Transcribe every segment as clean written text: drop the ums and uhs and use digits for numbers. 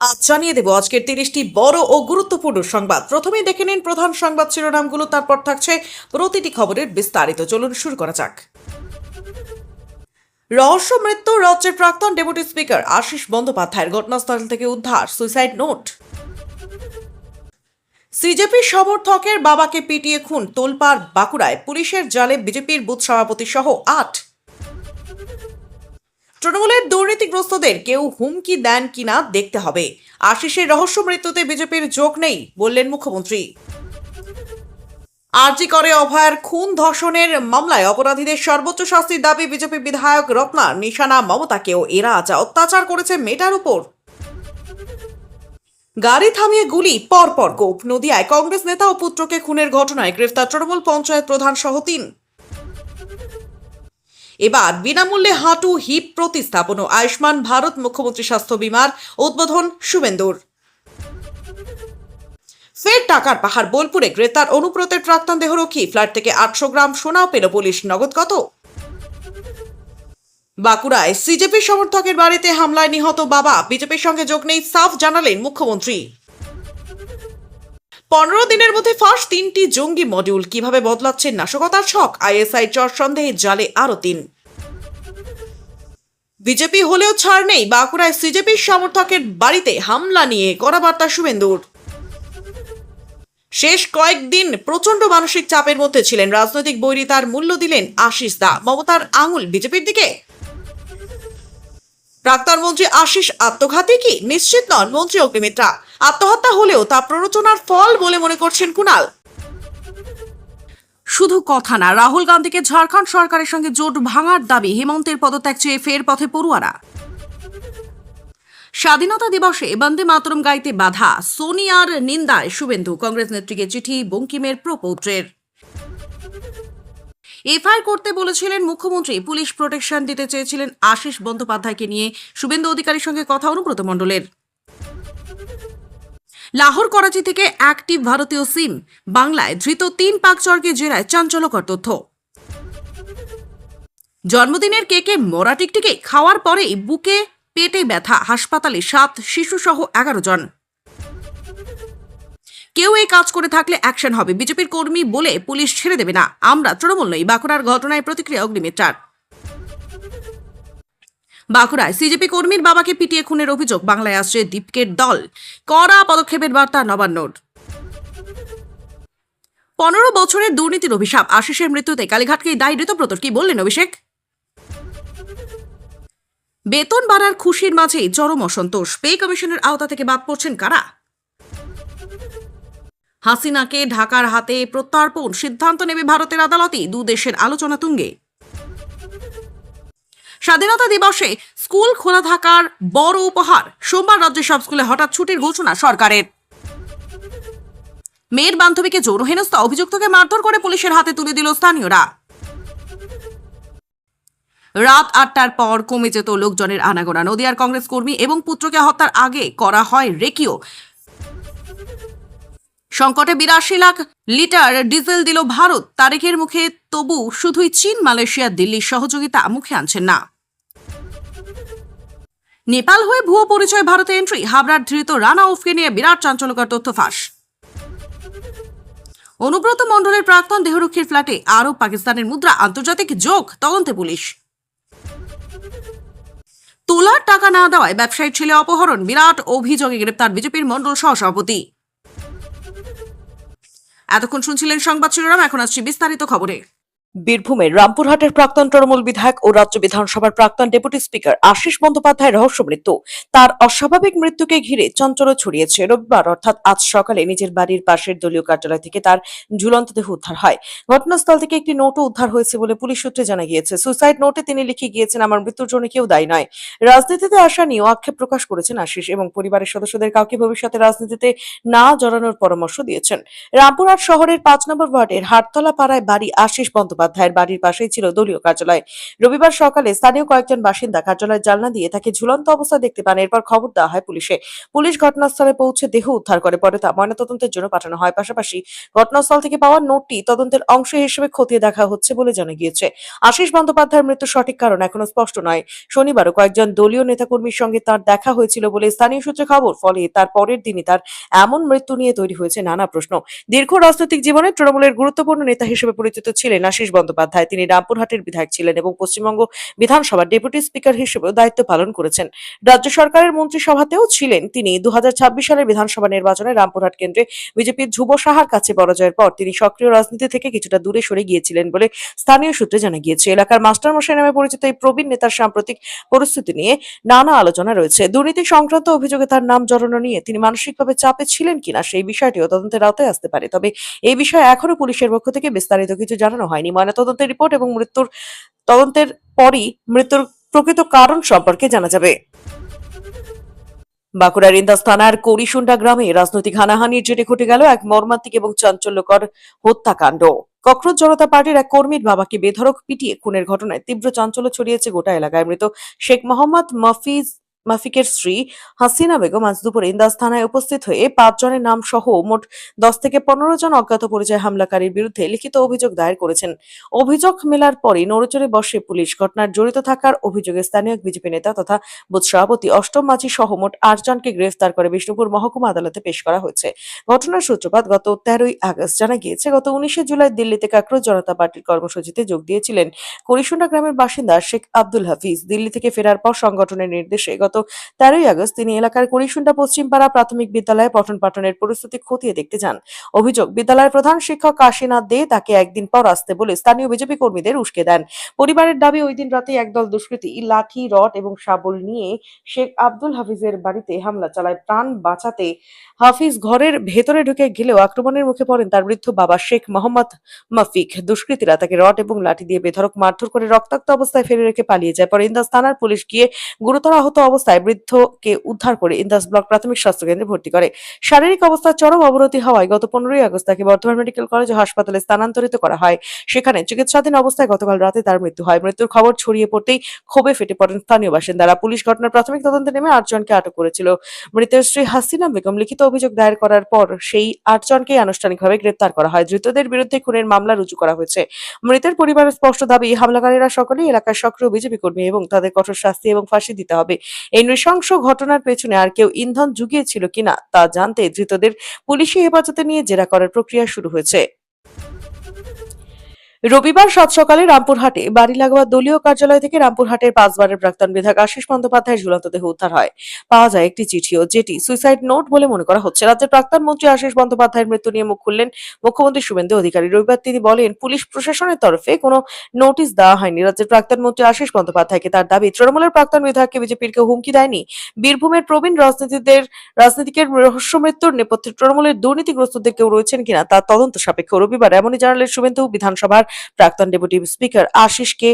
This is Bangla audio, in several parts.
আজ জানিয়ে দেব আজকের 30টি বড় ও গুরুত্বপূর্ণ সংবাদ। প্রথমেই দেখে নিন প্রধান সংবাদ শিরোনামগুলো, তারপর থাকছে প্রতিটি খবরের বিস্তারিত। চলুন শুরু করা যাক। রহস্য মৃত্যু রাজ্যের প্রাক্তন ডেপুটি স্পিকার আশিস বন্দ্যোপাধ্যায়ের ঘটনাস্থল থেকে উদ্ধার সুইসাইড নোট। সিজেপি সমর্থকের বাবাকে পিটিয়ে খুন, তোলপাড় বাঁকুড়ায়। পুলিশের জালে বিজেপির বুথ সভাপতি সহ 8। তৃণমূলের দুর্নীতিগ্রস্তদের কেউ হুমকি দেন কিনা দেখতে হবে। আশিসের রহস্য মৃত্যুতে বিজেপির যোগ নেই বললেন মুখ্যমন্ত্রী। আরজি করে অভয়ার খুন ধর্ষণের মামলায় অপরাধীদের সর্বোচ্চ শাস্তির দাবি বিজেপি বিধায়ক রত্নার। নিশানা মমতাকেও, এরা যা অত্যাচার করেছে মেয়েটার উপর। গাড়ি থামিয়ে গুলি, পরপর কোপ। নদিয়ায় কংগ্রেস নেতা ও পুত্রকে খুনের ঘটনায় গ্রেফতার তৃণমূল পঞ্চায়েত প্রধান সহ 3। এবার বিনামূল্যে হাঁটু হিপ প্রতিস্থাপন ও আয়ুষ্মান ভারত মুখ্যমন্ত্রী স্বাস্থ্য বিমার উদ্বোধন শুভেন্দুর। ফের টাকার পাহাড়, বোলপুরে গ্রেপ্তার অনুব্রতের প্রাক্তন দেহরক্ষী। ফ্ল্যাট থেকে 800 গ্রাম সোনাও পেল পুলিশ। নগদ কত? বাঁকুড়ায় সিজেপি সমর্থকের বাড়িতে হামলায় নিহত বাবা। বিজেপির সঙ্গে যোগ নেই সাফ জানালেন মুখ্যমন্ত্রী। 15 দিনের মধ্যে ফাঁস 3টি জঙ্গি মডিউল। কিভাবে বদলাচ্ছে নাশকতার ছক? আইএসআই চর সন্দেহে জালে আরো 3। বিজেপি হলেও ছাড় নেই, বাঁকুড়ায় সিজেপির সমর্থকের বাড়িতে হামলা নিয়ে কড়া বার্তা শুভেন্দুর। শেষ কয়েকদিন প্রচন্ড মানসিক চাপের মধ্যে ছিলেন রাজনৈতিক বৈরিতার মূল্য দিলেন আশিস দা। মমতার আঙুল বিজেপির দিকে। প্রাক্তন মন্ত্রী আশিস আত্মঘাতী কি? নিশ্চিত নন মন্ত্রী অগ্নিমিত্রা। আত্মহত্যা হলেও তা প্ররোচনার ফল বলে মনে করছেন কুণাল। শুধু কথা না, রাহুল গান্ধীকে ঝাড়খণ্ড সরকারের সঙ্গে জোট ভাঙার দাবি। হেমন্তের পদত্যাগ চেয়ে ফের পথে পড়ুয়ারা। স্বাধীনতা দিবসে বন্দে মাতরম গাইতে বাধা, সোনিয়ার নিন্দায় শুভেন্দু। কংগ্রেস নেত্রীকে চিঠি বঙ্কিমের প্রপৌত্রের। এফআইআর করতে বলেছিলেন মুখ্যমন্ত্রী। পুলিশ প্রোটেকশন দিতে চেয়েছিলেন আশিস বন্দ্যোপাধ্যায়কে নিয়ে শুভেন্দু অধিকারীর সঙ্গে কথা অনুব্রত মণ্ডলের। লাহোর করাচি থেকে অ্যাক্টিভ ভারতীয় সিম বাংলায় ধৃত 3 পাক চরকে জেরায় চাঞ্চল্যকর তথ্য। জন্মদিনের কেকে মরা টিকটিকি খাওয়ার পরেই বুকে পেটে ব্যথা, হাসপাতালে 7 শিশু সহ 11 জন। কেউ এই কাজ করে থাকলে অ্যাকশন হবে। বিজেপির কর্মী বলে পুলিশ ছেড়ে দেবে না। আমরা তৃণমূল নই। বাঁকুড়ার ঘটনায় প্রতিক্রিয়া অগ্নিমিত্রার। বাঁকুড়ায় সিজেপি কর্মীর বাবাকে পিটিয়ে খুনের অভিযোগ। বাংলায় আসছে দীপকের দল। কড়া পদক্ষেপের বার্তা নবান্নর। 15 বছরের দুর্নীতির অভিশাপ। আশিসের মৃত্যুতে কালীঘাটকেই দায়ী ঋতব্রতর। কি বললেন অভিষেক? বেতন বাড়ার খুশির মাঝেই চরম অসন্তোষ। পে কমিশনের আওতা থেকে বাদ পড়ছেন কারা? হাসিনাকে ঢাকার হাতে প্রত্যর্পণ সিদ্ধান্ত নেবে ভারতের আদালতই। 2 দেশের আলোচনা তুঙ্গে। স্বাধীনতা দিবসে স্কুল খোলা থাকার বড় উপহার। সোমবার রাজ্যের সব স্কুলে হঠাৎ ছুটির ঘোষণা সরকারের। মেয়ের বান্ধবীকে যৌন হেনস্থা, অভিযুক্তকে মারধর করে পুলিশের হাতে তুলে দিল স্থানীয়রা। রাত 8টার পর কমে যেত লোকজনের আনাগোনা। নদিয়ার কংগ্রেস কর্মী এবং পুত্রকে হত্যার আগে করা হয় রেকিও। সংকটে 82 লাখ লিটার ডিজেল দিল ভারত। তারিখের মুখে তবু শুধুই চীন, মালয়েশিয়া, দিল্লির সহযোগিতা মুখে আনছেন না। নেপাল হয়ে ভুয়ো পরিচয় ভারতে এন্ট্রি। হাবড়ার ধৃত রানা উফকে নিয়ে বিরাট চাঞ্চল্যকর তথ্য ফাঁস। অনুব্রত মণ্ডলের প্রাক্তন দেহরক্ষীর ফ্ল্যাটে আরব পাকিস্তানের মুদ্রা। আন্তর্জাতিক যোগ, তদন্তে পুলিশ। তোলার টাকা না দেওয়ায় ব্যবসায়ীর ছেলে অপহরণ। বিরাট অভিযোগে গ্রেপ্তার বিজেপির মণ্ডল সহসভাপতি। এতক্ষণ শুনছিলেন সংবাদ শিরোনাম, এখন আসছি বিস্তারিত খবরে। বীরভূমের রামপুরহাটের প্রাক্তন তৃণমূল বিধায়ক ও রাজ্য বিধানসভার প্রাক্তন ডেপুটি স্পিকার আশিস বন্দ্যোপাধ্যায়ের রহস্য মৃত্যু। তার অস্বাভাবিক মৃত্যুকে ঘিরে চাঞ্চল্য ছড়িয়েছে। রবিবার অর্থাৎ আজ সকালে নিজের বাড়ির পাশের দলীয় কার্যালয় থেকে তার ঝুলন্ত দেহ উদ্ধার হয়। ঘটনাস্থল থেকে একটি নোটও উদ্ধার হয়েছে বলে পুলিশ সূত্রে জানা গিয়েছে। সুইসাইড নোটে তিনি লিখে গিয়েছেন, আমার মৃত্যুর জন্য কেউ দায়ী নয়। রাজনীতিতে আসা নিয়েও আক্ষেপ প্রকাশ করেছেন আশিস এবং পরিবারের সদস্যদের কাউকে ভবিষ্যতে রাজনীতিতে না জড়ানোর পরামর্শ দিয়েছেন। রামপুরহাট শহরের 5 নম্বর ওয়ার্ডের হাটতলা পাড়ায় বাড়ি আশিস বন্দ্যোপাধ্যায়। বন্দ্যোপাধ্যায়ের বাড়ির পাশেই ছিল দলীয় কার্যালয়। রবিবার সকালে স্থানীয় কয়েকজন বাসিন্দা কার্যালয়ের জানলা দিয়ে তাকে ঝুলন্ত অবস্থায় দেখতে পান। এরপর খবর দেওয়া হয় পুলিশে। পুলিশ ঘটনাস্থলে পৌঁছে দেহ উদ্ধার করে পরে তা ময়নাতদন্তের জন্য পাঠানো হয়। পাশাপাশি ঘটনাস্থল থেকে পাওয়া নোটটি তদন্তের অংশ হিসেবে খতিয়ে দেখা হচ্ছে বলে জানা গিয়েছে। আশিস বন্দ্যোপাধ্যায়ের মৃত্যুর সঠিক কারণ এখনো স্পষ্ট নয়। শনিবারও কয়েকজন দলীয় নেতাকর্মীর সঙ্গে তার দেখা হয়েছিল বলে স্থানীয় সূত্রে খবর। ফলে তার পরের দিনই তার এমন মৃত্যু নিয়ে তৈরি হয়েছে নানা প্রশ্ন। দীর্ঘ রাজনৈতিক জীবনে তৃণমূলের গুরুত্বপূর্ণ নেতা হিসেবে পরিচিত ছিলেন আশিস বন্দ্যোপাধ্যায়। তিনি রামপুরহাটের বিধায়ক ছিলেন এবং পশ্চিমবঙ্গ বিধানসভার ডেপুটি স্পিকার হিসেবেও দায়িত্ব পালন করেছেন। রাজ্য সরকারের মন্ত্রিসভাতেও ছিলেন তিনি। 2026 সালের বিধানসভা নির্বাচনে রামপুরহাট কেন্দ্রে বিজেপির ধ্রুব সাহার কাছে পরাজয়ের পর তিনি সক্রিয় রাজনীতি থেকে কিছুটা দূরে সরে গিয়েছিলেন বলে স্থানীয় সূত্রে জানা গিয়েছে। এলাকার মাস্টারমশাই নামে পরিচিত এই প্রবীণ নেতার সাম্প্রতিক পরিস্থিতি নিয়ে নানা আলোচনা রয়েছে। দুর্নীতি সংক্রান্ত অভিযোগে তার নাম জড়ানো নিয়ে তিনি মানসিকভাবে চাপে ছিলেন কিনা সেই বিষয়টিও তদন্তের আওতায় আসতে পারে। তবে এই বিষয়ে এখনো পুলিশের পক্ষ থেকে বিস্তারিত কিছু জানানো হয়নি। ময়নাতদন্তের রিপোর্ট এবং মৃত্যুর তদন্তের পরই মৃত্যুর প্রকৃত কারণ সম্পর্কে জানা যাবে। বাঁকুড়ার ইন্দাস থানার করিসুন্ডা গ্রামে রাজনৈতিক হানাহানির জেরে ঘটে গেল এক মর্মান্তিক এবং চাঞ্চল্যকর হত্যাকাণ্ড। ককরোচ জনতা পার্টির এক কর্মীর বাবাকে বেধড়ক পিটিয়ে খুনের ঘটনায় তীব্র চাঞ্চল্য ছড়িয়েছে গোটা এলাকায়। মৃত শেখ মোহাম্মদ মাফিকের স্ত্রী হাসিনা বেগম আজ দুপুরে ইন্দাস থানায় উপস্থিত হয়ে 5 জনের নাম সহ মোট 10 থেকে 15 জন অজ্ঞাত পরিচয় হামলাকারীর বিরুদ্ধে লিখিত অভিযোগ দায়ের করেছেন। অভিযোগ মেলার পরই নড়েচড়ে বসে পুলিশ। ঘটনার জড়িত থাকার অভিযোগে স্থানীয় এক বিজেপি নেতা তথা বুথ সভাপতি অষ্টম মাঝি সহ মোট 8 জনকে গ্রেফতার করে বিষ্ণুপুর মহকুমা আদালতে পেশ করা হয়েছে। ঘটনার সূত্রপাত গত 13ই আগস্ট। জানা গিয়েছে গত 19শে জুলাই দিল্লিতে ককরোচ জনতা পার্টির কর্মসূচিতে যোগ দিয়েছিলেন করিসুন্ডা গ্রামের বাসিন্দা শেখ আব্দুল হাফিজ। দিল্লি থেকে ফেরার পর সংগঠনের নির্দেশে গত 13ই আগস্ট তিনি এলাকার করিসুন্ডা পশ্চিমপাড়া প্রাথমিক বিদ্যালয়ে পঠন পাঠনের পরিস্থিতি খতিয়ে দেখতে যান। অভিযোগ, বিদ্যালয়ের প্রধান শিক্ষক কাশীনাথ দে তাকে একদিন পর আসতে বলে স্থানীয় বিজেপি কর্মীদের উস্কে দেন। পরিবারের দাবি, ওই দিন রাতে একদল দুষ্কৃতী লাঠি, রড এবং শাবল নিয়ে শেখ আব্দুল হাফিজের বাড়িতে হামলা চালায়। প্রাণ বাঁচাতে হাফিজ ঘরের ভেতরে ঢুকে গেলেও আক্রমণের মুখে পড়েন তার বৃদ্ধ বাবা শেখ মোহাম্মদ মাফিক। দুষ্কৃতীরা তাকে রড এবং লাঠি দিয়ে বেধড়ক মারধর করে রক্তাক্ত অবস্থায় ফেলে রেখে পালিয়ে যায়। পরে ইন্দাস থানার পুলিশ গিয়ে গুরুতর আহত অবস্থায় বৃদ্ধকে উদ্ধার করে ইন্দাস ব্লক প্রাথমিক স্বাস্থ্য কেন্দ্রে ভর্তি করে। শারীরিক অবস্থার চরম অবনতি হওয়ায় গত 15ই আগস্ট তাকে বর্ধমান মেডিকেল কলেজ ও হাসপাতালে স্থানান্তরিত করা হয়। সেখানে চিকিৎসাধীন অবস্থায় গতকাল রাতে তার মৃত্যু হয়। মৃত্যুর খবর ছড়িয়ে পড়তেই ক্ষোভে ফেটে পড়েন স্থানীয় বাসিন্দারা। পুলিশ ঘটনার প্রাথমিক তদন্তে নেমে 8 জনকে আটক করেছিল। মৃতের স্ত্রী হাসিনা বেগম লিখিত অভিযোগ দায়ের করার পর সেই 8 জনকেই আনুষ্ঠানিকভাবে গ্রেপ্তার করা হয়। ধৃতদের বিরুদ্ধে খুনের মামলা রুজু করা হয়েছে। মৃতের পরিবারের স্পষ্ট দাবি, হামলাকারীরা সকলেই এলাকার সক্রিয় বিজেপি কর্মী এবং তাদের কঠোর শাস্তি এবং ফাঁসি দিতে হবে। এই নৃশংস ঘটনার পেছনে আর কেউ ইন্ধন জুগিয়েছিল কিনা তা জানতে ধৃতদের পুলিশি হেফাজতে নিয়ে জেরা করার প্রক্রিয়া শুরু হয়েছে। রবিবার সাত সকালে রামপুরহাটে বাড়ি লাগোয়া দলীয় কার্যালয় থেকে রামপুরহাটের 5 বারের প্রাক্তন বিধায়ক আশিস বন্দ্যোপাধ্যায়ের ঝুলন্ত দেহ উদ্ধার হয়। পাওয়া যায় একটি চিঠিও, যেটি সুইসাইড নোট বলে মনে করা হচ্ছে। রাজ্যের প্রাক্তন মন্ত্রী আশিস বন্দ্যোপাধ্যায়ের মৃত্যু নিয়ে মুখ খুললেন মুখ্যমন্ত্রী শুভেন্দু অধিকারী। রবিবার তিনি বলেন, পুলিশ প্রশাসনের তরফে কোনো নোটিশ দেওয়া হয়নি। রাজ্যের প্রাক্তন মন্ত্রী আশিস বন্দ্যোপাধ্যায়কে তার দাবি, তৃণমূলের প্রাক্তন বিধায়ককে বিজেপির কেউ হুমকি দেয়নি। বীরভূমের প্রবীণ রাজনীতিকের রহস্য মৃত্যুর নেপথ্যে তৃণমূলের দুর্নীতিগ্রস্তদের কেউ রয়েছেন কিনা তা তদন্ত সাপেক্ষ। রবিবার এমনই জানালেন শুভেন্দু। বিধানসভার প্রাক্তন ডেপুটি স্পিকার আশিসকে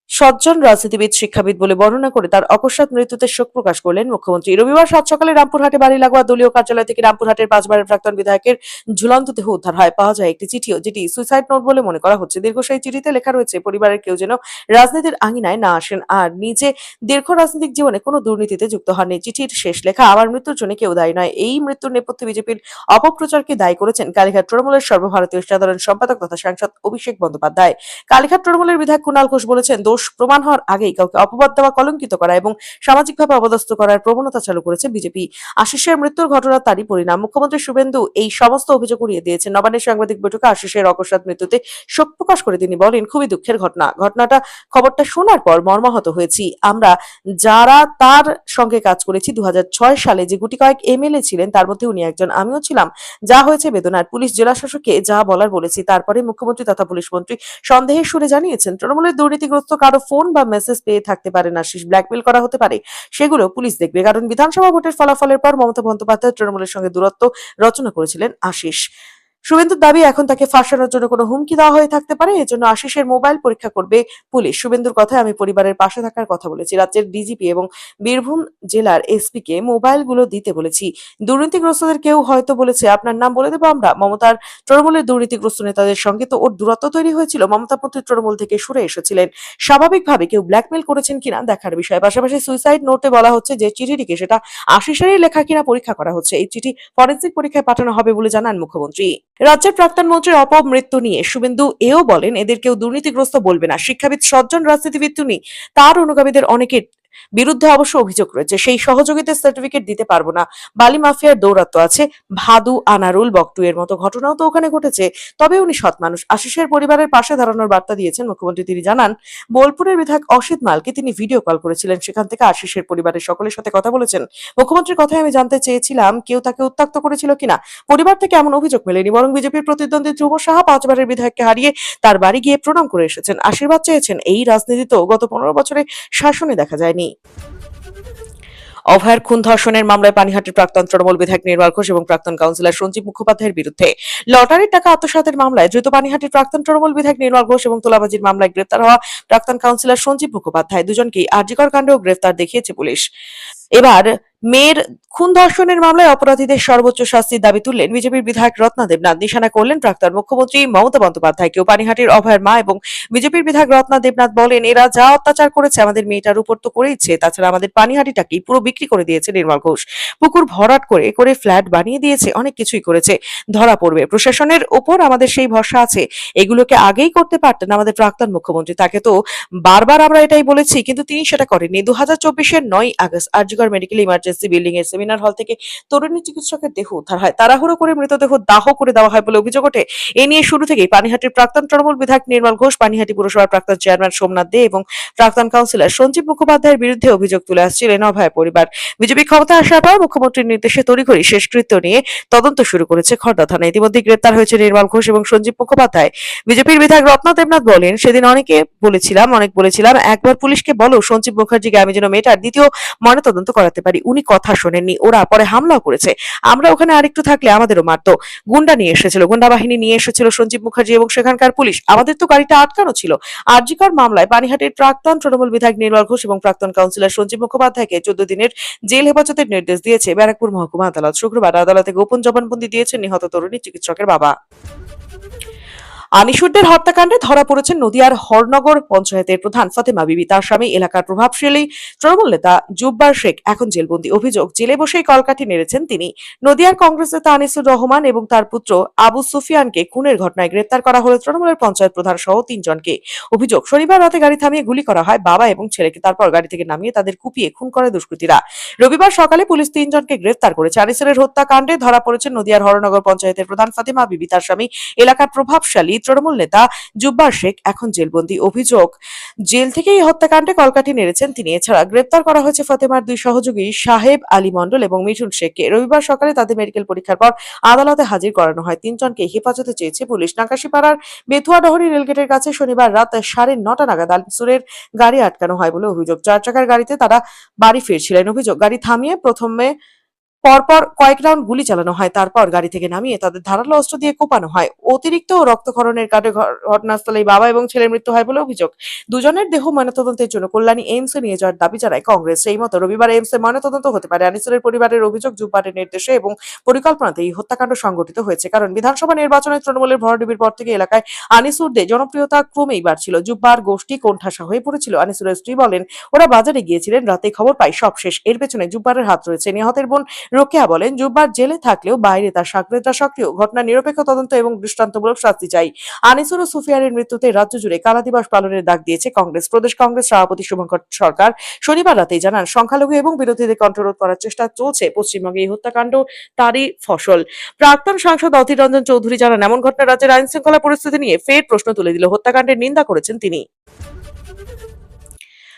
সজ্জন রাজনীতিবিদ, শিক্ষাবিদ বলে বর্ণনা করে তার অকস্মাৎ মৃত্যুতে শোক প্রকাশ করলেন মুখ্যমন্ত্রী। রবিবার সাত সকালে রামপুরহাটে বাড়ি লাগোয়া দলীয় কার্যালয় থেকে রামপুরহাটের 5 বারের প্রাক্তন বিধায়কের ঝুলন্ত দেহ উদ্ধার হয়। পাওয়া যায় একটি চিঠিও, যেটি সুইসাইড নোট বলে মনে করা হচ্ছে। দীর্ঘ সেই চিঠিতে লেখা রয়েছে, পরিবারের কেউ যেন রাজনীতির আঙিনায় না আসেন আর নিজে দীর্ঘ রাজনৈতিক জীবনে কোনো দুর্নীতিতে যুক্ত হননি। চিঠির শেষ লেখা, আমার মৃত্যুর জন্য কেউ দায়ী নয়। এই মৃত্যুর নেপথ্যে বিজেপির অপপ্রচারকে দায়ী করেছেন কালীঘাট তৃণমূলের সর্বভারতীয় সাধারণ সম্পাদক তথা সাংসদ অভিষেক বন্দ্যোপাধ্যায়। কালীঘাট তৃণমূলের বিধায়ক কুণাল ঘোষ বলেছেন, দোষ প্রমাণ হওয়ার আগেই কাউকে অপবাদ দেওয়া, কলঙ্কিত করা এবং সামাজিকভাবে অপদস্থ করার প্রবণতা চালু করেছে বিজেপি। আশিসের মৃত্যুর ঘটনা তারই পরিণাম। মুখ্যমন্ত্রী শুভেন্দু এই সমস্ত অভিযোগ উড়িয়ে দিয়েছেন। নবান্নের সাংবাদিক বৈঠকে আশিসের অকস্মাৎ মৃত্যুতে শোক প্রকাশ করে তিনি বলেন, খুবই দুঃখের খবরটা শোনার পর মর্মাহত হয়েছি। আমরা যারা তার সঙ্গে কাজ করেছি 2006 সালে, যে গুটি কয়েক এমএলএ ছিলেন তার মধ্যে উনি একজন, আমিও ছিলাম। যা হয়েছে বেদনার। পুলিশ জেলা শাসককে যা বলার বলেছি। তারপরে মুখ্যমন্ত্রী তথা পুলিশ মন্ত্রী সন্দেহের সুরে জানিয়েছেন, তৃণমূলের দুর্নীতিগ্রস্ত কারো ফোন বা মেসেজ পেয়ে থাকতে পারে না, ব্ল্যাকমেল করা হতে পারে, সেগুলো পুলিশ দেখবে। কারণ বিধানসভা ভোটের ফলাফলের পর মমতা বন্দ্যোপাধ্যায় তৃণমূলের সঙ্গে দূরত্ব রচনা করেছিলেন আশিস। শুভেন্দুর দাবি, এখন তাকে ফাঁসানোর জন্য কোনো হুমকি দেওয়া হয়ে থাকতে পারে, এজন্য আশিসের মোবাইল পরীক্ষা করবে পুলিশ। শুভেন্দুর কথায় আমি পরিবারের পাশে থাকার কথা বলেছি। রাজ্যের ডিজিপি এবং বীরভূম জেলার এসপি কে মোবাইলগুলো দিতে বলেছি। দুর্নীতিগ্রস্তদের কেউ হয়তো বলেছে আপনার নাম বলে দেবো আমরা। মমতার তৃণমূলের দুর্নীতিগ্রস্ত নেতাদের সঙ্গে তো ওর দূরত্ব তৈরি হয়েছিল। মমতা মন্ত্রী তৃণমূল থেকে সরে এসেছিলেন। স্বাভাবিকভাবে কেউ ব্ল্যাকমেল করেছেন কিনা দেখার বিষয়। পাশাপাশি সুইসাইড নোটে বলা হচ্ছে যে চিঠিটিকে সেটা আশিসেরই লেখা কিনা পরীক্ষা করা হচ্ছে। এই চিঠি ফরেনসিক পরীক্ষায় পাঠানো হবে বলে জানান মুখ্যমন্ত্রী। রাজ্যের প্রাক্তন মন্ত্রীর অপমৃত্যু নিয়ে শুভেন্দু এও বলেন, এদের কেউ দুর্নীতিগ্রস্ত বলবে না। শিক্ষাবিদ সজ্জন রাজনীতিবিদ তিনি। তার অনুগামীদের অনেকের বিরুদ্ধে অবশ্য অভিযোগ রয়েছে। সেই সহযোগিতার সার্টিফিকেট দিতে পারবো না। বালি মাফিয়ার দৌরাত্ম্য আছে। ভাদু, আনারুল, বকটু এর মতো ঘটনাও তো ওখানে ঘটেছে। তবে উনি সৎ মানুষ। আশিসের পরিবারের পাশে দাঁড়ানোর বার্তা দিয়েছেন মুখ্যমন্ত্রী। তিনি জানান, বোলপুরের বিধায়ক অসিত মালকে তিনি ভিডিও কল করেছিলেন। সেখান থেকে আশিসের পরিবারের সকলের সাথে কথা বলেছেন। মুখ্যমন্ত্রীর কথায় আমি জানতে চেয়েছিলাম কেউ তাকে উত্ত্যক্ত করেছিল কিনা। পরিবার থেকে এমন অভিযোগ মেলেনি, বরং বিজেপির প্রতিদ্বন্দ্বী ধ্রুব সাহা 5 বারের বিধায়ককে হারিয়ে তার বাড়ি গিয়ে প্রণাম করে এসেছেন, আশীর্বাদ চেয়েছেন। এই রাজনীতি তো গত 15 বছরে শাসনে দেখা যায়নি। অভয়ার খুন ধর্ষণের মামলায় পানিহাটির প্রাক্তন তৃণমূল বিধায়ক নির্মল ঘোষ এবং প্রাক্তন কাউন্সিলর সঞ্জীব মুখোপাধ্যায়ের বিরুদ্ধে লটারির টাকা আত্মসাতের মামলায় ধৃত পানিহাটির প্রাক্তন তৃণমূল বিধায়ক নির্মল ঘোষ এবং তোলাবাজির মামলায় গ্রেপ্তার হওয়া প্রাক্তন কাউন্সিলর সঞ্জীব মুখোপাধ্যায় দুজনকেই আরজিকর কাণ্ডেও গ্রেফতার দেখিয়েছে পুলিশ। এবার মেয়ের খুন ধর্ষণের মামলায় অপরাধীদের সর্বোচ্চ শাস্তির দাবি তুললেন বিজেপির বিধায়ক রত্না দেবনাথ। নিশানা করলেন প্রাক্তন মুখ্যমন্ত্রী মমতা বন্দ্যোপাধ্যায়কেও। পানিহাটির অভয়ের মা এবং বিজেপির বিধায়ক রত্না দেবনাথ বলেন, এরা যা অত্যাচার করেছে আমাদের মেয়েটার উপর তো করেইছে, তাছাড়া আমাদের পানিহাটিটাকেই পুরো বিক্রি করে দিয়েছে নির্মল ঘোষ। পুকুর ভরাট করে করে ফ্ল্যাট বানিয়ে দিয়েছে, অনেক কিছুই করেছে। ধরা পড়বে। প্রশাসনের ওপর আমাদের সেই ভরসা আছে। এগুলোকে আগেই করতে পারতেন আমাদের প্রাক্তন মুখ্যমন্ত্রী। তাকে তো বারবার আমরা এটাই বলেছি, কিন্তু তিনি সেটা করেননি। 2024-এর 9 August RG Kar medical emergency building এর সেমিনার হল থেকে তরুণী চিকিৎসকের দেহ উদ্ধার হয়। তাড়াহুড়ো করে মৃতদেহ দাহ করে দেওয়া হয় বলে অভিযোগ ওঠে। এ নিয়ে শুরু থেকেই পানিহাটির প্রাক্তন তৃণমূল বিধায়ক নির্মল ঘোষ, পানিহাটি পুরসভার প্রাক্তন চেয়ারম্যান সোমনাথ দে এবং প্রাক্তন কাউন্সিলর সঞ্জীব মুখোপাধ্যায়ের বিরুদ্ধে অভিযোগ তুলে আসছিলেন অভয় পরিবার। বিজেপি ক্ষমতায় আসার পর মুখ্যমন্ত্রীর নির্দেশে তড়িঘড়ি শেষকৃত্য নিয়ে তদন্ত শুরু করেছে খড়দা থানা। ইতিমধ্যে গ্রেপ্তার হয়েছে নির্মল ঘোষ এবং সঞ্জীব মুখোপাধ্যায়। বিজেপির বিধায়ক রত্না দেবনাথ বলেন, সেদিন অনেক বলেছিলাম একবার পুলিশকে বলো সঞ্জীব মুখার্জিকে আমি যেন মেয়েটার দ্বিতীয় ময়নাতদন্ত করাতে পারি। উনি কথা শোনেননি। ওরা পরে হামলাও করেছে। আমরা ওখানে আরেকটু থাকলে আমাদেরও মারতো। গুন্ডা নিয়ে এসেছিল, গুন্ডা বাহিনী নিয়ে এসেছিল সঞ্জীব মুখার্জি এবং সেখানকার পুলিশ। আমাদের তো গাড়িটা আটকানো ছিল। আরজিকর মামলায় পানিহাটির প্রাক্তন তৃণমূল বিধায়ক নির্মল ঘোষ এবং প্রাক্তন কাউন্সিলর সঞ্জীব মুখোপাধ্যায়কে 14 দিনের জেল হেফাজতের নির্দেশ দিয়েছে ব্যারাকপুর মহকুমা আদালত। শুক্রবার আদালতে গোপন জবানবন্দি দিয়েছেন নিহত তরুণী চিকিৎসকের বাবা। আনিসুরদের হত্যাকাণ্ডে ধরা পড়েছেন নদিয়ার হরনগর পঞ্চায়েতের প্রধান ফাতেমা বিবি। তার স্বামী এলাকার প্রভাবশালী তৃণমূল নেতা জুব্বার শেখ এখন জেলবন্দী। অভিযোগ, জেলে বসেই কলকাঠি নেড়েছেন তিনি। নদিয়ার কংগ্রেস নেতা আনিসুর রহমান এবং তার পুত্র আবু সুফিয়ানকে খুনের ঘটনায় গ্রেপ্তার করা হলো তৃণমূলের পঞ্চায়েত প্রধান সহ 3 জনকে। অভিযোগ, শনিবার রাতে গাড়ি থামিয়ে গুলি করা হয় বাবা এবং ছেলেকে। তারপর গাড়ি থেকে নামিয়ে তাদের কুপিয়ে খুন করে দুষ্কৃতীরা। রবিবার সকালে পুলিশ 3 জনকে গ্রেপ্তার করেছে। আনিসুরের হত্যাকাণ্ডে ধরা পড়েছেন নদিয়ার হরনগর পঞ্চায়েতের প্রধান ফাতেমা বিবি, তার স্বামী এলাকার প্রভাবশালী তৃণমূল নেতা জুব্বার শেখ এখন জেলবন্দী। অভিযোগ, জেল থেকে এই হত্যাকাণ্ডে কলকাঠি নেড়েছেন তিনি। এছাড়া গ্রেপ্তার করা হয়েছে ফাতেমার 2 সহযোগী সাহেব আলী মণ্ডল এবং মিঠুন শেখকে। রবিবার সকালে তাদের মেডিকেল পরীক্ষার পর আদালতে হাজির করানো হয়। 3 জনকে হেফাজতে চেয়েছে পুলিশ। নাকাশিপাড়ার বেথুয়াডহরি রেলগেটের কাছে শনিবার রাত 9:30 নাগাদ আনিসুরের গাড়ি আটকানো হয় বলে অভিযোগ। 4 চাকার গাড়িতে তারা বাড়ি ফিরছিলেন। অভিযোগ, গাড়ি থামিয়ে প্রথমে পরপর কয়েক রাউন্ড গুলি চালানো হয়। তারপর গাড়ি থেকে নামিয়ে তাদের ধারালো অস্ত্র দিয়ে কোপানো হয়। অতিরিক্ত রক্তক্ষরণের কারণে ঘটনাস্থলেই বাবা এবং ছেলের মৃত্যু হয় বলে অভিযোগ। দুজনের দেহ ময়নাতদন্তের জন্য কল্যাণী এইমসে নিয়ে যাওয়ার দাবি জানায় কংগ্রেস। সেই মতো রবিবার এইমসে ময়নাতদন্ত হতে পারে। আনিসুরের পরিবারের অভিযোগ, জুব্বারের নির্দেশে এবং পরিকল্পনাতে এই হত্যাকাণ্ড সংঘটিত হয়েছে। কারণ বিধানসভা নির্বাচনে তৃণমূলের ভরাডুবির পর থেকে এলাকায় আনিসুরদের জনপ্রিয়তা ক্রমেই বাড়ছিল। জুব্বার গোষ্ঠী কোণঠাসা হয়ে পড়েছিল। আনিসুরের স্ত্রী বলেন, ওরা বাজারে গিয়েছিলেন, রাতে খবর পাই সব শেষ। এর পেছনে জুব্বারের হাত রয়েছে। নিহতের বোন রোকেয়া বলেন, জুব্বার জেলে থাকলেও বাইরে তার সাকরেদরা সক্রিয়। ঘটনা নিরপেক্ষ তদন্ত এবং দৃষ্টান্তমূলক শাস্তি চাই। আনিসুর ও সুফিয়ানের মৃত্যুতে রাজ্য জুড়ে কালা দিবস পালনের ডাক দিয়েছে কংগ্রেস। প্রদেশ কংগ্রেস সভাপতি শুভঙ্কর সরকার শনিবার রাতেই জানান, সংখ্যালঘু এবং বিরোধীদের কণ্ঠরোধ করার চেষ্টা চলছে। পশ্চিমবঙ্গে এই হত্যাকাণ্ড তারই ফসল। প্রাক্তন সাংসদ অধীর রঞ্জন চৌধুরী জানান, এমন ঘটনা রাজ্যের আইন শৃঙ্খলা পরিস্থিতি নিয়ে ফের প্রশ্ন তুলে দিল। হত্যাকাণ্ডের নিন্দা করেছেন তিনি।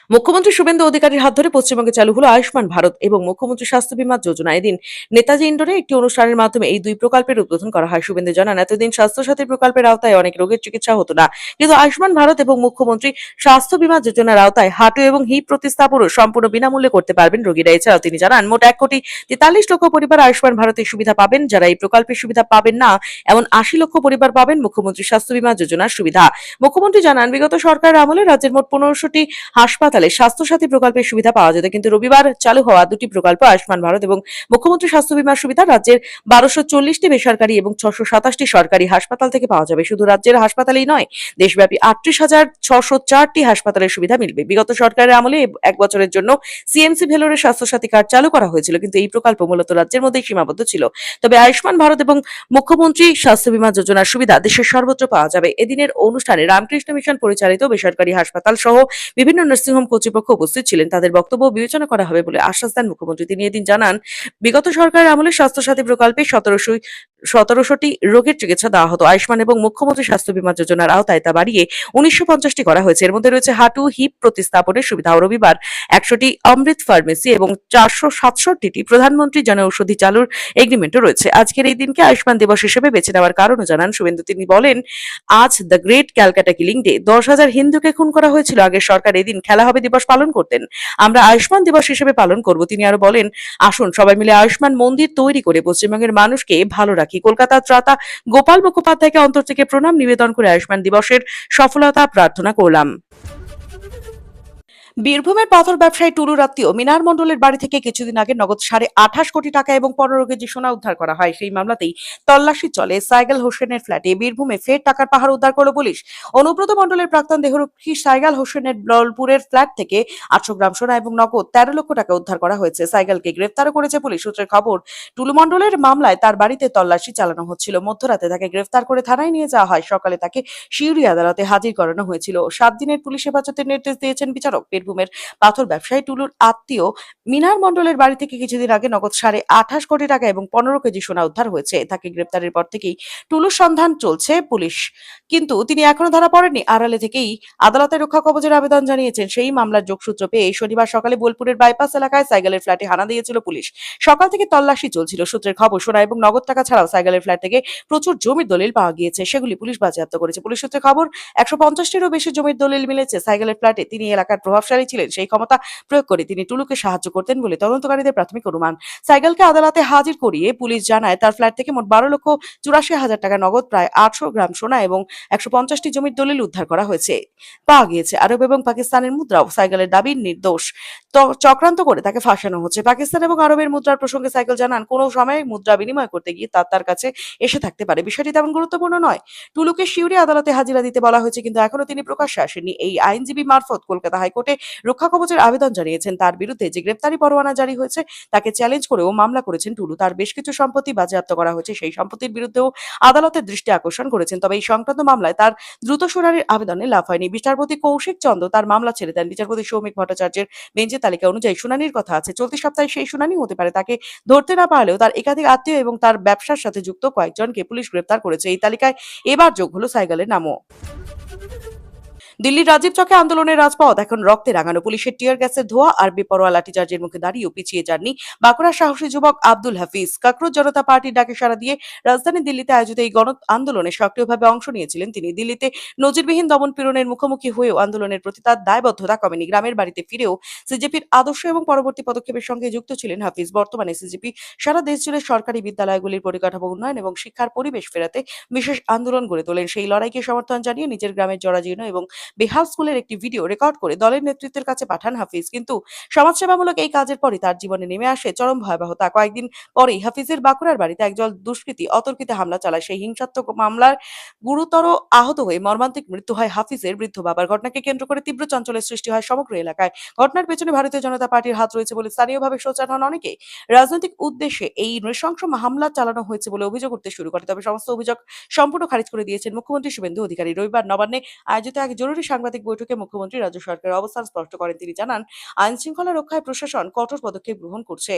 মুখ্যমন্ত্রী শুভেন্দু অধিকারীর হাত ধরে পশ্চিমবঙ্গে চালু হলো আয়ুষ্মান ভারত এবং মুখ্যমন্ত্রী স্বাস্থ্য বীমা যোজনা। এদিন নেতাজি ইন্ডোরে একটি অনুষ্ঠানের মাধ্যমে এই দুই প্রকল্পের উদ্বোধন করা হয়। শুভেন্দু জানান, এতদিন স্বাস্থ্য সাথী প্রকল্পের আওতায় অনেক রোগের চিকিৎসা হতো না, কিন্তু আয়ুষ্মান ভারত এবং মুখ্যমন্ত্রী স্বাস্থ্য বীমা যোজনার আওতায় হাঁটু এবং হিপ প্রতিস্থাপনও সম্পূর্ণ বিনামূল্যে করতে পারবেন রোগীরা। এছাড়াও তিনি জানান, মোট 1,43,00,000 পরিবার আয়ুষ্মান ভারতের সুবিধা পাবেন। যারা এই প্রকল্পের সুবিধা পাবেন না, এমন 80,00,000 পরিবার পাবেন মুখ্যমন্ত্রী স্বাস্থ্য বীমা যোজনার সুবিধা। মুখ্যমন্ত্রী জানান, বিগত সরকারের আমলে রাজ্যের মোট 1500টি হাসপাতালে স্বাস্থ্যসাথী প্রকল্পের সুবিধা পাওয়া যেত, কিন্তু রবিবার চালু হওয়া দুটি প্রকল্প আয়ুষ্মান ভারত এবং মুখ্যমন্ত্রী স্বাস্থ্য বীমার সুবিধা রাজ্যের 1240টি বেসরকারি এবং 627টি সরকারি হাসপাতাল থেকে পাওয়া যাবে। শুধু রাজ্যের হাসপাতালেই নয়, দেশব্যাপী 38,604টি হাসপাতালের সুবিধা মিলবে। বিগত সরকারের আমলে এক বছরের জন্য সিএমসি ভেলোরের স্বাস্থ্যসাথী কার্ড চালু করা হয়েছিল, কিন্তু এই প্রকল্প মূলত রাজ্যের মধ্যেই সীমাবদ্ধ ছিল। তবে আয়ুষ্মান ভারত এবং মুখ্যমন্ত্রী স্বাস্থ্য বীমা যোজনার সুবিধা দেশের সর্বত্র পাওয়া যাবে। এদিনের অনুষ্ঠানে রামকৃষ্ণ মিশন পরিচালিত বেসরকারি হাসপাতাল সহ বিভিন্ন নার্সিংহোম কর্তৃপক্ষ উপস্থিত ছিলেন। তাদের বক্তব্য বিবেচনা করা হবে বলে আশ্বাস দেন মুখ্যমন্ত্রী। তিনি এদিন জানান, বিগত সরকারের আমলে স্বাস্থ্যসাথী প্রকল্পে 1700টি রোগের চিকিৎসা দেওয়া হতো। আয়ুষ্মান এবং মুখ্যমন্ত্রী স্বাস্থ্য বীমা যোজনার আওতায় তা বাড়িয়ে 1950টি করা হয়েছে। এর মধ্যে রয়েছে হাঁটু হিপ প্রতিস্থাপনের সুবিধা। রবিবার 100টি অমৃত ফার্মেসি এবং 467টি প্রধানমন্ত্রী জনঔষধি চালুর এগ্রিমেন্টও রয়েছে। আজকের এই দিনকে আয়ুষ্মান দিবস হিসেবে বেছে নেওয়ার কারণও জানান শুভেন্দু। তিনি বলেন, আজ the great Calcutta killing day. 10,000 হিন্দুকে খুন করা হয়েছিল। আগের সরকার এদিন খেলা হবে দিবস পালন করতেন, আমরা আয়ুষ্মান দিবস হিসেবে পালন করব। তিনি আরো বলেন, আসুন সবাই মিলে আয়ুষ্মান মন্দির তৈরি করে পশ্চিমবঙ্গের মানুষকে ভালো রাখি। কলকাতার ত্রাতা গোপাল মুখোপাধ্যায়কে অন্তর থেকে প্রণাম নিবেদন করে আয়ুষ্মান দিবসের সফলতা প্রার্থনা করলাম। বীরভূমের পাথর ব্যবসায়ী টুলুর আত্মীয় মিনার মণ্ডলের বাড়ি থেকে কিছুদিন আগে নগদ 28.5 কোটি টাকা এবং 15 কেজি সোনা উদ্ধার করা হয়। সেই মামলাতেই তল্লাশি চলে সাইগাল হোসেনের ফ্ল্যাটে। বীরভূমে ফের টাকার পাহাড় উদ্ধার করল পুলিশ। অনুব্রত মণ্ডলের প্রাক্তন দেহরক্ষী সাইগাল হোসেনের বলপুরের ফ্ল্যাট থেকে 800 গ্রাম সোনা এবং নগদ 13 লক্ষ টাকা উদ্ধার করা হয়েছে। সাইগালকে গ্রেফতারও করেছে পুলিশ। সূত্রের খবর, টুলু মণ্ডলের মামলায় তার বাড়িতে তল্লাশি চালানো হচ্ছিল। মধ্যরাতে তাকে গ্রেফতার করে থানায় নিয়ে যাওয়া হয়। সকালে তাকে সিউড়ি আদালতে হাজির করানো হয়েছিল। 7 দিনের পুলিশ হেফাজতের নির্দেশ দিয়েছেন বিচারক। বীরভূমের পাথর ব্যবসায়ী টুলুর আত্মীয় মিনার মণ্ডলের বাড়ি থেকে কিছুদিন আগে নগদ 28.5 কোটি টাকা এবং 15 কেজি সোনা উদ্ধার হয়েছে। তাকে গ্রেপ্তারের পর থেকেই টুলুর সন্ধান চলছে পুলিশ, কিন্তু তিনি এখনো ধরা পড়েননি। আড়ালে থেকেই আদালতে রক্ষা কবচের আবেদন জানিয়েছেন। সেই মামলার যোগসূত্র পেয়ে শনিবার সকালে বোলপুরের বাইপাস এলাকায় সাইগালের ফ্ল্যাটে হানা দিয়েছিল পুলিশ। সকাল থেকে তল্লাশি চলছিল। সূত্রের খবর, সোনা এবং নগদ টাকা ছাড়াও সাইগালের ফ্ল্যাট থেকে প্রচুর জমির দলিল পাওয়া গিয়েছে, সেগুলি পুলিশ বাজেয়াপ্ত করেছে। পুলিশ সূত্রে খবর, 150টিরও বেশি জমির দলিল মিলেছে সাইগালের ফ্ল্যাটে। তিনি এলাকার প্রভাবশালী ছিলেন, সেই ক্ষমতা প্রয়োগ করে তিনি টুলুকে সাহায্য করতেন বলে তদন্তকারীদের প্রাথমিক অনুমান। সাইগালকে আদালতে হাজির করিয়ে পুলিশ জানায়, তার ফ্ল্যাট থেকে মোট 12,84,000 টাকা নগদ, প্রায় 800 গ্রাম সোনা এবং 150টি জমির দলিল উদ্ধার করা হয়েছে। পাওয়া গিয়েছে আরব এবং পাকিস্তানের মুদ্রাও। সাইগালের দাবি, নির্দোষ চক্রান্ত করে তাকে ফাঁসানো হচ্ছে। পাকিস্তান এবং আরবের মুদ্রার প্রসঙ্গে সাইকেল জানান, কোনো সময় মুদ্রা বিনিময় করতে গিয়ে তার কাছে এসে থাকতে পারে। বিষয়টি তেমন গুরুত্বপূর্ণ নয়। টুলুকে সিউড়ি আদালতে হাজিরা দিতে বলা হয়েছে, কিন্তু এখনো তিনি প্রকাশ্যে আসেননি। এই আইনজীবী মারফত কলকাতা হাইকোর্টে রক্ষা কবচের আবেদন জানিয়েছেন। তার বিরুদ্ধে যে গ্রেপ্তারি পরোয়ানা জারি হয়েছে তাকে চ্যালেঞ্জ করেও মামলা করেছেন টুলু। তার বেশ কিছু সম্পত্তি বাজেয়াপ্ত করা হয়েছে, সেই সম্পত্তির বিরুদ্ধেও আদালতের দৃষ্টি আকর্ষণ করেছেন। তবে এই সংক্রান্ত মামলায় তার দ্রুত শুনানির আবেদনে লাভ হয়নি। বিচারপতি কৌশিক চন্দ্র তার মামলা ছেড়ে দেন। বিচারপতি সৌমিক ভট্টাচার্যের বেঞ্চের তালিকা অনুযায়ী শুনানির কথা আছে। চলতি সপ্তাহে সেই শুনানি হতে পারে। তাকে ধরতে না পারলেও তার একাধিক আত্মীয় এবং তার ব্যবসার সাথে যুক্ত কয়েকজনকে পুলিশ গ্রেপ্তার করেছে। এই তালিকায় এবার যোগ হলো সাইগালের নামও। দিল্লির রাজীব চকে আন্দোলনের রাজপথ এখন রক্তে রাঙানো। পুলিশের টিয়ার গ্যাসের ধোঁয়া আর বেপরোয়া লাঠিচার্জের মুখে দাঁড়িয়েও পিছিয়ে যাননি বাঁকুড়ার সাহসী যুবক আব্দুল হাফিজ। কাকরুজ জনতা পার্টির ডাকে সাড়া দিয়ে রাজধানী দিল্লিতে আয়োজিত এই গণ আন্দোলনে সক্রিয়ভাবে অংশ নিয়েছিলেন তিনি। দিল্লিতে নজিরবিহীন দমন পীড়নের মুখোমুখি হয়েও আন্দোলনের প্রতি তার দায়বদ্ধতা কমেনি। গ্রামের বাড়িতে ফিরেও সিজেপির আদর্শ এবং পরবর্তী পদক্ষেপের সঙ্গে যুক্ত ছিলেন হাফিজ। বর্তমানে সিজেপি সারা দেশ জুড়ে সরকারি বিদ্যালয়গুলির পরিকাঠামো উন্নয়ন এবং শিক্ষার পরিবেশ ফেরাতে বিশেষ আন্দোলন গড়ে তোলেন। সেই লড়াইকে সমর্থন জানিয়ে নিজের গ্রামের জরাজীর্ণ এবং বেহাল স্কুলের একটি ভিডিও রেকর্ড করে দলের নেতৃত্বের কাছে পাঠান হাফিজ। কিন্তু সমাজসেবামূলক এই কাজের পরই তার জীবনে নেমে আসে চরম ভয়াবহতা। কয়েকদিন পরেই হাফিজের বাঁকুড়ার বাড়িতে একদল দুষ্কৃতী অতর্কিতে হামলা চালায়। সেই হিংসাত্মক মামলার গুরুতর আহত হয়ে মর্মান্তিক মৃত্যু হয় হাফিজের বৃদ্ধ বাবার। ঘটনাকে কেন্দ্র করে তীব্র চাঞ্চল্যের সৃষ্টি হয় সমগ্র এলাকায়। ঘটনার পেছনে ভারতীয় জনতা পার্টির হাত রয়েছে বলে স্থানীয়ভাবে সোচ্চার হন অনেকে। রাজনৈতিক উদ্দেশ্যে এই নৃশংস হামলা চালানো হয়েছে বলে অভিযোগ উঠতে শুরু করে। তবে সমস্ত অভিযোগ সম্পূর্ণ খারিজ করে দিয়েছেন মুখ্যমন্ত্রী শুভেন্দু অধিকারী। রবিবার নবান্নে আয়োজিত এক জরুরি সাংবাদিক বৈঠকে মুখ্যমন্ত্রী রাজ্য সরকারের অবস্থান স্পষ্ট করেন। তিনি জানান, আইন শৃঙ্খলা রক্ষায় প্রশাসন কঠোর পদক্ষেপ গ্রহণ করছে।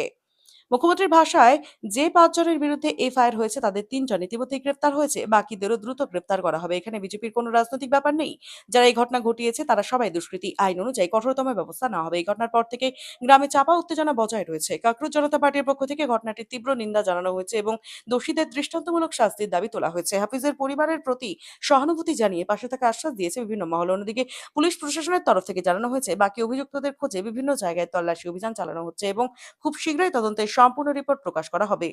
মুখ্যমন্ত্রীর ভাষায়, যে ৫ জনের বিরুদ্ধে এফআইআর হয়েছে তাদের ৩ জন ইতিমধ্যেই গ্রেপ্তার হয়েছে। বাকিদেরও দ্রুত গ্রেপ্তার করা হবে। এখানে বিজেপির কোনো রাজনৈতিক ব্যাপার নেই। যারা এই ঘটনা ঘটিয়েছে তারা সবাই দুষ্কৃতী। আইন অনুযায়ী কঠোরতম ব্যবস্থা নেওয়া হবে। এই ঘটনার পর থেকে গ্রামে চাপা উত্তেজনা বজায় রয়েছে। কাকরুল জনতা পার্টির পক্ষ থেকে ঘটনাটির তীব্র নিন্দা জানানো হয়েছে এবং দোষীদের দৃষ্টান্তমূলক শাস্তির দাবি তোলা হয়েছে। হাফিজের পরিবারের প্রতি সহানুভূতি জানিয়ে পাশে থাকা আশ্বাস দিয়েছে বিভিন্ন মহল। অন্যদিকে পুলিশ প্রশাসনের তরফ থেকে জানানো হয়েছে বাকি অভিযুক্তদের খোঁজে বিভিন্ন জায়গায় তল্লাশি অভিযান চালানো হচ্ছে এবং খুব শীঘ্রই তদন্তের সম্পূর্ণ রিপোর্ট প্রকাশ করা হবে।